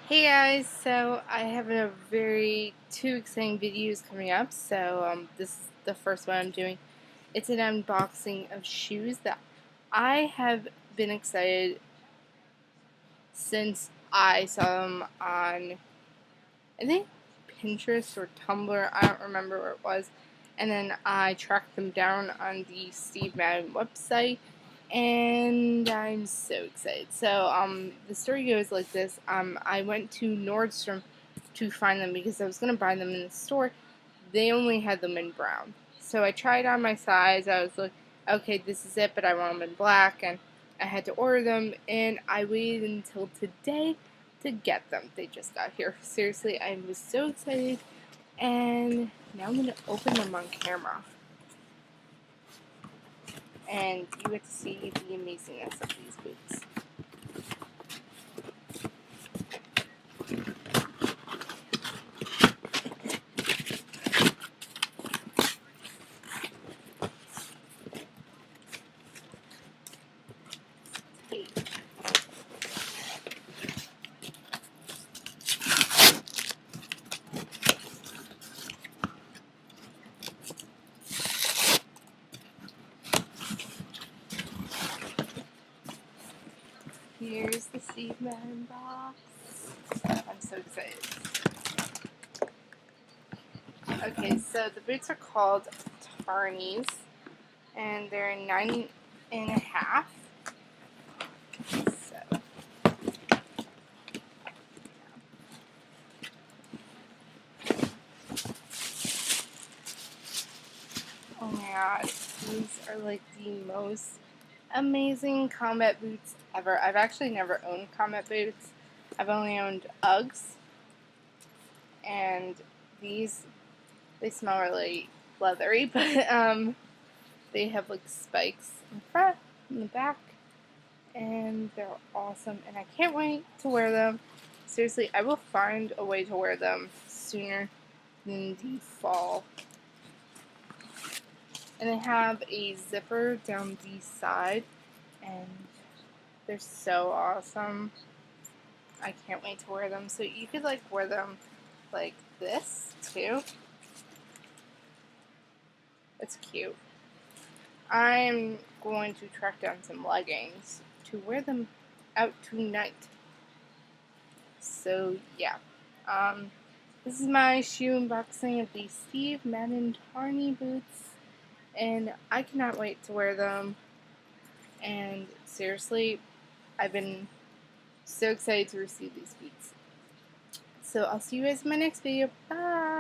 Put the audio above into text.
Hey guys, so I have two exciting videos coming up. This is the first one I'm doing. It's an unboxing of shoes that I have been excited since I saw them on, I think, Pinterest or Tumblr. I don't remember where it was. And then I tracked them down on the Steve Madden website, and I'm so excited. The story goes like this. I went to Nordstrom to find them because I was gonna buy them in the store. They only had them in brown, so I tried on my size. I was like, okay, this is it, but I want them in black, and I had to order them. And I waited until today to get them. They just got here. Seriously, I was so excited, and now I'm gonna open them on camera, and you get to see the amazingness of these boots. Here's the Steve Madden box. I'm so excited. Okay, so the boots are called Tarnies, and they're 9.5. So, oh my god, these are like the most amazing combat boots ever. I've actually never owned combat boots. I've only owned Uggs, and these, they smell really leathery, but they have like spikes in front and the back, and they're awesome, and I can't wait to wear them. Seriously, I will find a way to wear them sooner than the fall. And they have a zipper down the side, and they're so awesome. I can't wait to wear them. So you could like wear them like this too. It's cute. I'm going to track down some leggings to wear them out tonight. So yeah, this is my shoe unboxing of the Steve Madden Tarny boots, and I cannot wait to wear them. And seriously, I've been so excited to receive these boots. So I'll see you guys in my next video. Bye!